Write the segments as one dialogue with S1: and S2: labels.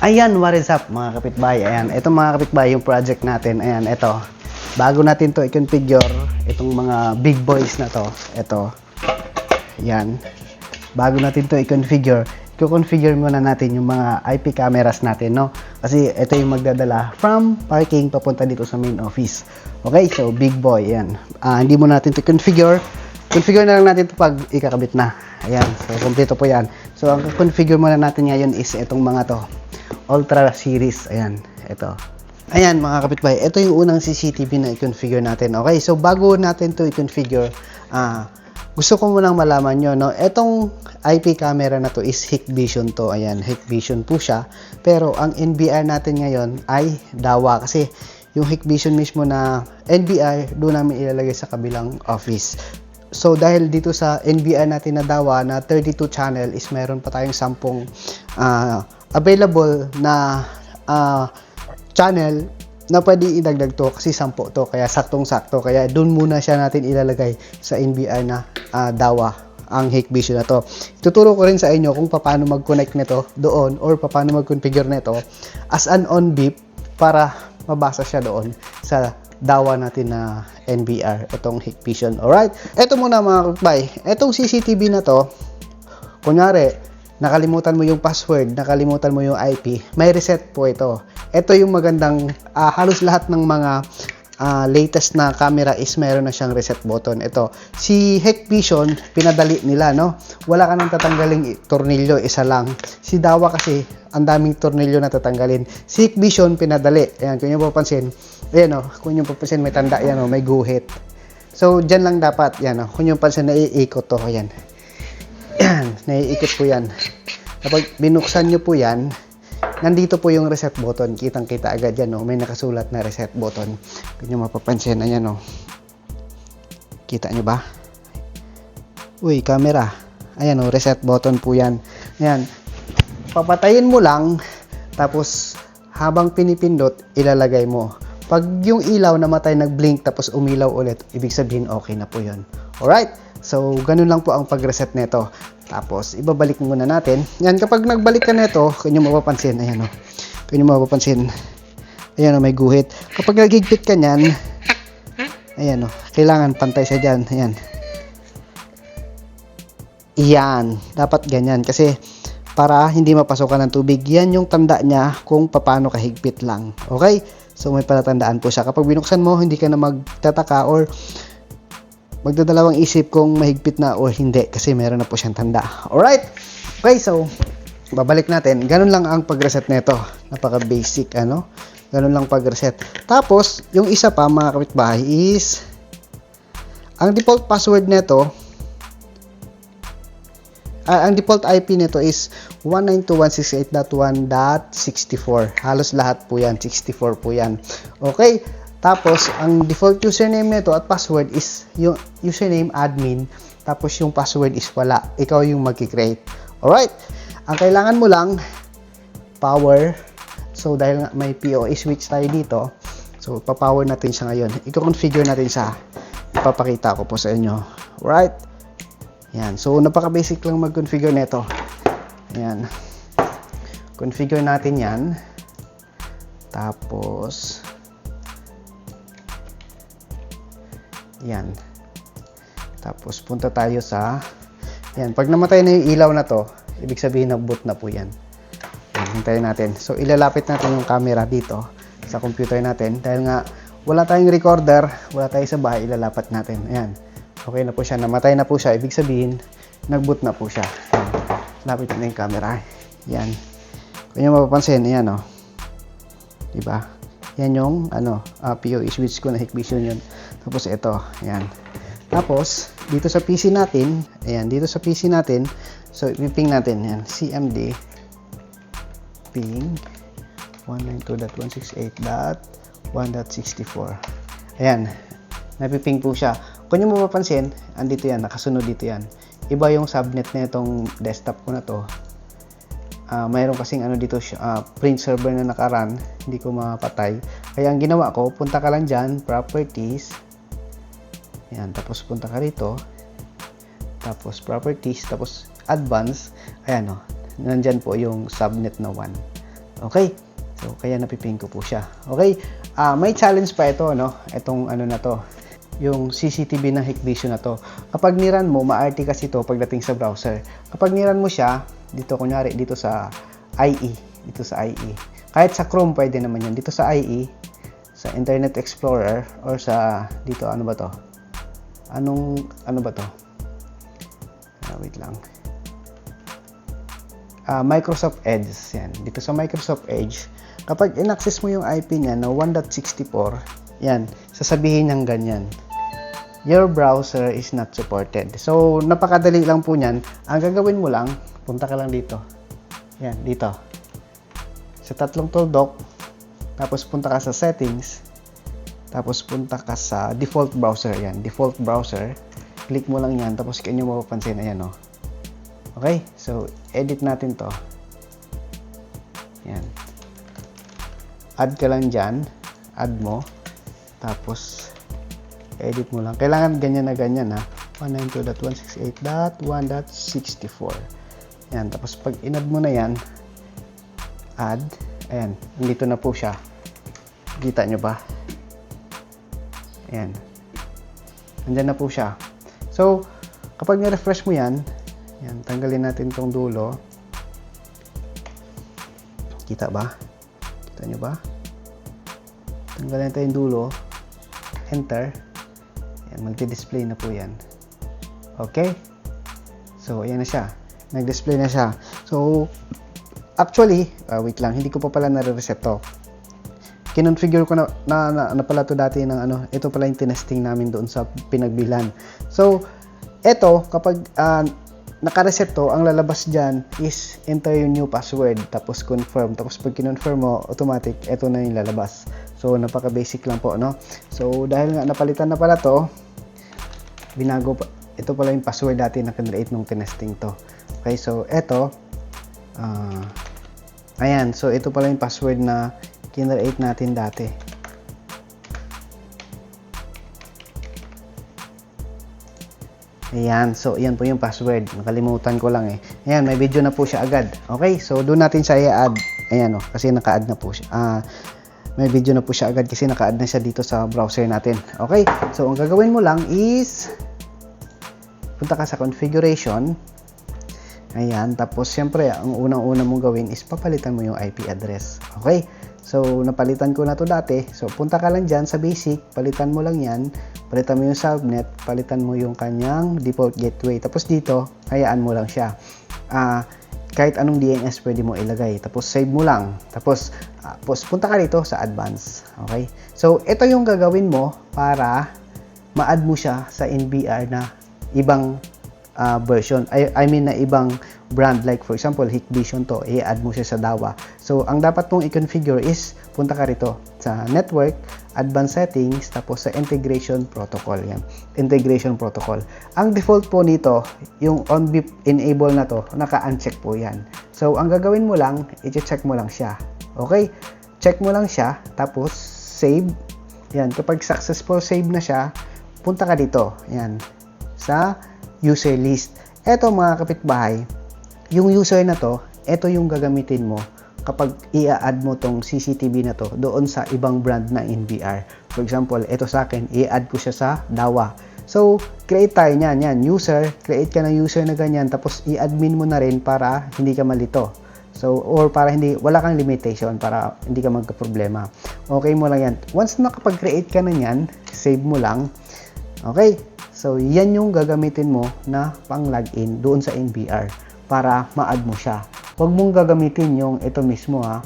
S1: Ayan, what is up mga kapitbahay? Ayan, ito mga kapitbahay yung project natin. Ayan, ito. Bago natin to i-configure, itong mga big boys na to. Ito. Ayan. Bago natin to i-configure, i-configure muna natin yung mga IP cameras natin, no? Kasi ito yung magdadala from parking papunta dito sa main office. Okay, so big boy, ayan. Hindi mo natin to configure. Configure na lang natin to pag ikakabit na. Ayan, so kompleto po yan. So ang configure muna natin ngayon is itong mga to. Ultra series, ayan, ito. Ayan mga kapitbahay, ito yung unang CCTV na i-configure natin. Okay, so bago natin to i-configure, gusto ko munang malaman nyo, no? Itong IP camera na to is Hikvision to. Ayan, Hikvision po siya. Pero ang NBR natin ngayon ay Dahua. Kasi yung Hikvision mismo na NBR, doon namin ilalagay sa kabilang office. So dahil dito sa NBR natin na Dahua na 32 channel is meron pa tayong 10 available na channel na pwede idagdag to kasi 10 to, kaya saktong-sakto, kaya dun muna siya natin ilalagay sa NBR na Dahua ang Hikvision na to. Tuturo ko rin sa inyo kung paano mag-connect nito doon or paano mag-configure nito as an on beep para mabasa siya doon sa Dahua natin na NBR, itong Hikvision. Alright, eto muna mga kapitbahay, etong CCTV na to, kunyari nakalimutan mo yung password, nakalimutan mo yung IP, may reset po ito. Ito yung magandang, halos lahat ng mga latest na camera is meron na siyang reset button. Ito, si Hikvision, pinadali nila, no? Wala ka nang tatanggaling tornilyo, isa lang. Si Dahua kasi, ang daming tornilyo na tatanggalin. Si Hikvision, pinadali. Ayan, kung nyo papansin, ayan o, kung nyo papansin, may tanda, yan o, may guhit. So, dyan lang dapat, yan o, kung nyo papansin, naiikot to, ayan. Yan, naiikot po yan. Kapag binuksan nyo po yan, nandito po yung reset button. Kitang-kita agad yan, no? May nakasulat na reset button. Kung nyo mapapansin, ayan, no? Kita nyo ba? Uy, camera. Ayan, no? Reset button po yan. Ayan. Papatayin mo lang, tapos habang pinipindot, ilalagay mo. Pag yung ilaw namatay, nag-blink, tapos umilaw ulit, ibig sabihin okay na po yun. Alright? So, ganun lang po ang pag-reset nito. Tapos, ibabalik muna natin. Yan, kapag nagbalik ka nito, kung nyo mapapansin, ayan o. Kung nyo mapapansin, ayan o, may guhit. Kapag nagigpit ka nyan, ayan o, kailangan pantay siya dyan. Ayan. Iyan. Dapat ganyan. Kasi, para hindi mapasokan ng tubig, yan yung tanda niya kung paano kahigpit lang. Okay? So, may palatandaan po siya. Kapag binuksan mo, hindi ka na magtataka or magdadalawang isip kung mahigpit na o hindi kasi meron na po siyang tanda. Alright? Okay, so babalik natin. Ganun lang ang pag-reset nito. Napaka-basic, ano? Ganun lang pag-reset. Tapos, yung isa pa mga kapitbahay is ang default password nito, ang default IP nito is 192.168.1.64. Halos lahat po yan. 64 po yan. Okay? Tapos, ang default username nito at password is yung username admin. Tapos, yung password is wala. Ikaw yung mag-create. Alright? Ang kailangan mo lang, power. So, dahil may PoE switch tayo dito, so, papower natin siya ngayon. I-configure natin siya. Ipapakita ko po sa inyo. Alright? Yan. So, napaka-basic lang mag-configure nito. Yan. Configure natin yan. Tapos, yan. Tapos, punta tayo sa, yan. Pag namatay na yung ilaw na to, ibig sabihin na boot na po yan. Yan, hintayin natin. So, ilalapit natin yung camera dito sa computer natin. Dahil nga, wala tayong recorder, wala tayo sa bahay, ilalapat natin. Ayan. Okay na po siya. Namatay na po siya. Ibig sabihin, nag-boot na po siya. Yan. Lapit na yung camera. Yan. Kung nyo mapapansin, ayan o. Diba? Yan yung, PoE switch ko na Hikvision yun. Tapos ito, ayan. Tapos, dito sa PC natin, ayan, dito sa PC natin, so, iping natin, ayan, CMD, ping, 192.168.1.64. Ayan, napiping po siya. Kung nyo mapapansin, andito yan, nakasunod dito yan. Iba yung subnet na itong desktop ko na to. Mayroon kasing dito, print server na nakaran, hindi ko mapatay. Kaya ang ginawa ko, punta ka lang dyan, properties, ayan, tapos punta ka rito, tapos properties, tapos advanced, ayan o, nandyan po yung subnet na 1. Okay? So, kaya napiping ko po siya. Okay? May challenge pa ito, no? Itong ano na to. Yung CCTV na Hikvision na to. Kapag niran mo, ma-RT kasi to pagdating sa browser. Kapag niran mo siya, dito kunyari, dito sa IE. Dito sa IE. Kahit sa Chrome, pwede naman yun. Dito sa IE, sa Internet Explorer, or sa, dito, ano ba to? Ano ba to? Wait lang. Microsoft Edge. Yan. Dito sa Microsoft Edge, kapag in-access mo yung IP niya na 1.64, yan, sasabihin niyang ganyan. Your browser is not supported. So, napakadali lang po niyan. Ang gagawin mo lang, punta ka lang dito. Yan, dito. Sa tatlong tuldok, tapos punta ka sa settings, tapos punta ka sa default browser. Yan, default browser. Click mo lang yan, tapos kanya mo mapapansin, ayan o. Okay, so, edit natin to. Yan. Add ka lang dyan. Add mo. Tapos, edit mo lang. Kailangan ganyan na ganyan ha. 192.168.1.64. Yan. Tapos, pag in-add mo na yan, add. Ayan. Nandito na po siya. Kita nyo ba? Ayan. Nandyan na po siya. So, kapag na-refresh mo yan, yan, tanggalin natin tong dulo. Kita ba? Kita nyo ba? Tanggalin natin yung dulo. Enter. Yan, magdi-display na po yan. Okay? So, ayan na siya. Nag-display na siya. So, actually, wait lang, hindi ko pa pala nare-reset to. Kinonfigure ko na pala to dati ng ano, ito pala yung tinesting namin doon sa pinagbilan. So, ito, kapag naka-reset to, ang lalabas dyan is enter yung new password, tapos confirm. Tapos pag kinonfirm mo, automatic, ito na yung lalabas. So, napaka-basic lang po, no? So, dahil nga napalitan na pala to, binago pa, ito pala yung password dati na kinreate nung tinesting to. Okay, so, ito, ayan, so ito pala yung password na kinreate natin dati. Ayan, so ayan po yung password. Nakalimutan ko lang eh. Ayan, may video na po siya agad. Okay, so doon natin siya i-add. Ayan o, kasi naka-add na po siya. May video na po siya agad kasi naka-add na siya dito sa browser natin. Okay, so ang gagawin mo lang is punta ka sa configuration. Ayan, tapos siyempre, ang unang-una mong gawin is papalitan mo yung IP address. Okay? So, napalitan ko na to dati. So, punta ka lang dyan sa basic, palitan mo lang yan. Palitan mo yung subnet, palitan mo yung kanyang default gateway. Tapos dito, hayaan mo lang siya. Kahit anong DNS pwede mo ilagay. Tapos, save mo lang. Tapos punta ka dito sa advance. Okay? So, ito yung gagawin mo para ma-add mo siya sa NBR na ibang version. I mean na ibang brand, like for example Hikvision to, i-add mo siya sa DAWA. So ang dapat mong i-configure is punta ka rito sa network, advanced settings, tapos sa integration protocol. Yan, integration protocol. Ang default po nito, yung on beep enable na to, naka-uncheck po yan. So ang gagawin mo lang, i-check mo lang siya. Okay, check mo lang siya, tapos save. Yan, kapag successful save na siya, punta ka dito, yan, sa user list. Eto mga kapitbahay, yung user na to, eto yung gagamitin mo kapag i-add mo tong CCTV na to doon sa ibang brand na NBR. For example, eto sa akin, i-add ko siya sa DAWA. So, create tayo niyan. Yan, user, create ka ng user na ganyan, tapos i-admin mo na rin para hindi ka malito. So, or para wala kang limitation, para hindi ka magka-problema. Okay mo lang yan. Once nakapag-create ka na yan, save mo lang. Okay? So, yan yung gagamitin mo na pang-login doon sa NBR para ma-add mo siya. Huwag mong gagamitin yung ito mismo ha.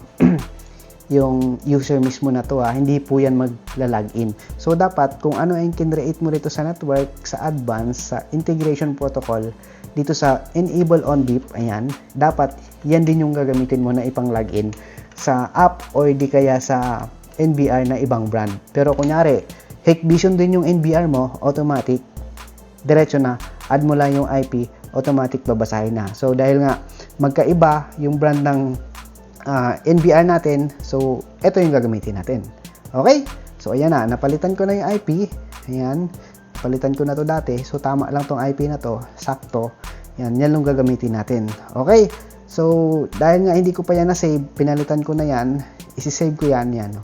S1: Yung user mismo na to ha. Hindi po yan magla-login. So, dapat kung ano yung kinreate mo rito sa network, sa advanced, sa integration protocol, dito sa enable on beep, ayan, dapat yan din yung gagamitin mo na ipang-login sa app or di kaya sa NBR na ibang brand. Pero kunyari, Hikvision din yung NBR mo, automatic, diretso na, add mo lang yung IP, automatic babasahin na. So, dahil nga, magkaiba yung brand ng NBR natin, so, ito yung gagamitin natin. Okay? So, ayan na, napalitan ko na yung IP, ayan, napalitan ko na to dati, so, tama lang tong IP na to, sakto, yan yung gagamitin natin. Okay? So, dahil nga hindi ko pa yan na-save, pinalitan ko na yan, isi-save ko yan, yan.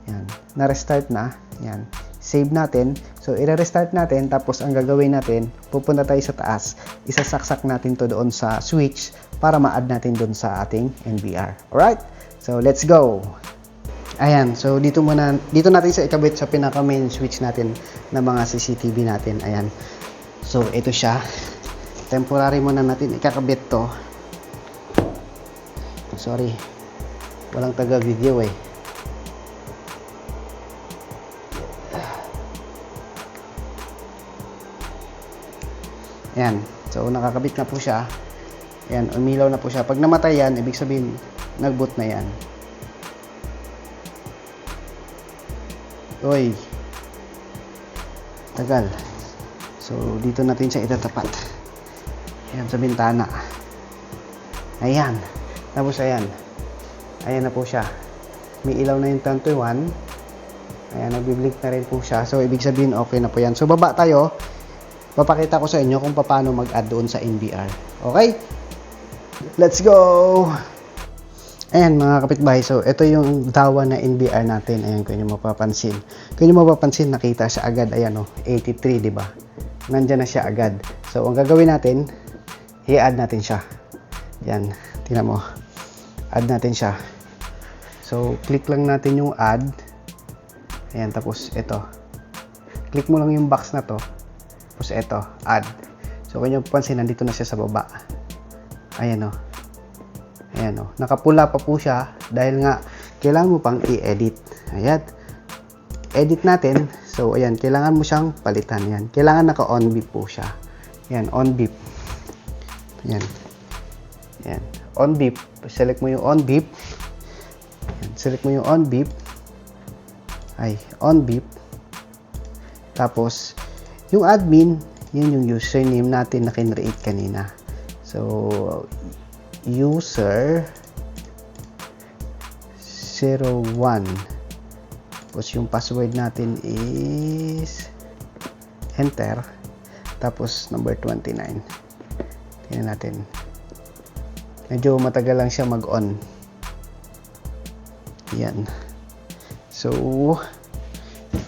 S1: Yan, na-restart na, yan. Save natin. So, i-restart natin, tapos ang gagawin natin, pupunta tayo sa taas, isasaksak natin to doon sa switch para ma-add natin doon sa ating NVR. Alright? So, let's go! Ayan, so dito natin sa ikabit sa pinaka main switch natin ng mga CCTV natin. Ayan. So, ito siya. Temporary muna natin ikakabit to. Sorry. Walang taga-video eh. Ayan. So, nakakabit na po siya. Ayan, umilaw na po siya. Pag namatay yan, ibig sabihin, nag-boot na yan. Uy. Tagal. So, dito natin siya itatapat. Ayan, sa bintana. Ayan. Tapos, ayan. Ayan na po siya. May ilaw na yung 21. Ayan, nagbiblink na rin po siya. So, ibig sabihin, okay na po yan. So, baba tayo. Papakita ko sa inyo kung paano mag-add doon sa NVR. Okay? Let's go! Ayan mga kapitbahay, so ito yung dawa na NVR natin. Ayan, kung nyo mapapansin. Kung nyo mapapansin, nakita siya agad. Ayan o, 83, diba? Nandyan na siya agad. So, ang gagawin natin, i-add natin siya. Ayan, tingnan mo. Add natin siya. So, click lang natin yung add. Ayan, tapos ito. Click mo lang yung box na to. Tapos ito, add. So, kung nyo mapapansin, nandito na siya sa baba. Ayan o. Ayan o, nakapula pa po siya dahil nga kailangan mo pang i-edit. Ayan. Edit natin. So, ayan, kailangan mo siyang palitan. Ayan. Kailangan naka-on beep po siya. Ayan, on beep. Ayan. Ayan. On beep. Select mo yung on beep. Ayan. Select mo yung on beep. Ay, on beep. Tapos, yung admin, yun yung username natin na kinreate kanina. So, user 01. Tapos yung password natin is enter. Tapos number 29. Tingnan natin. Medyo matagal lang siya mag-on. Yan. So,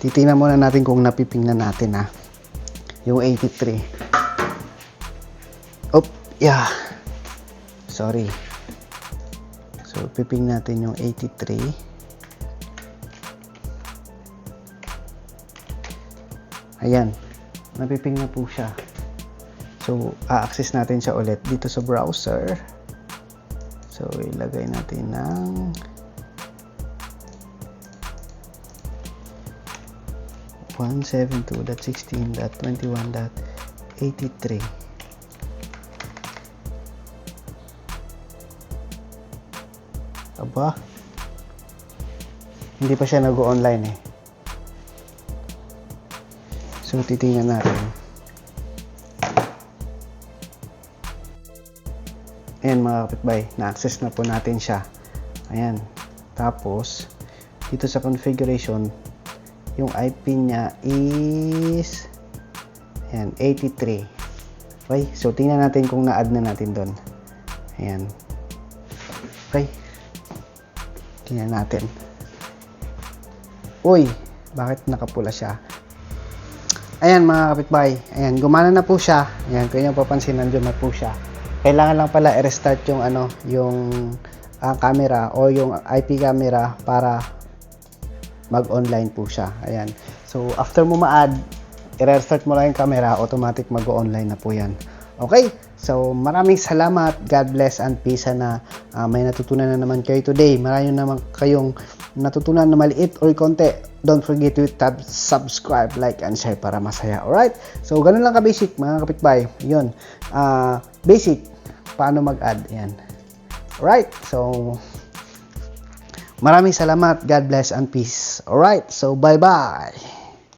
S1: titingnan muna natin kung napiping na natin ha. Yung 83. Oh, yeah. Sorry. So, piping natin yung 83. Ayan. Napiping na po siya. So, a-access natin siya ulit dito sa browser. So, ilagay natin ng .172.16.21.83. Aba, hindi pa siya nag-online eh. So, titingnan natin. Ayan mga kapitbahay, na-access na po natin siya. Ayan. Tapos, dito sa configuration, yung IP niya is ayan, 83. Okay, so tingnan natin kung na-add na natin doon. Ayan. Okay. Tingnan natin. Uy, bakit nakapula siya? Ayan mga kapitbahay. Ayan, gumana na po siya. Ayan, kung nyo papansin, nandiyan na po siya. Kailangan lang pala i-restart yung camera o yung IP camera para mag-online po siya. Ayan. So, after mo ma-add, i-restart mo lang yung camera, automatic mag-online na po yan. Okay? So, maraming salamat. God bless and peace. Sana may natutunan na naman kayo today. Marami naman kayong natutunan na maliit or konti. Don't forget to tap subscribe, like, and share para masaya. Alright? So, ganun lang ka-basic, mga kapitbahay. Yun. Basic. Paano mag-add. Yan. Alright? So, maraming salamat. God bless and peace. Alright? So, bye-bye.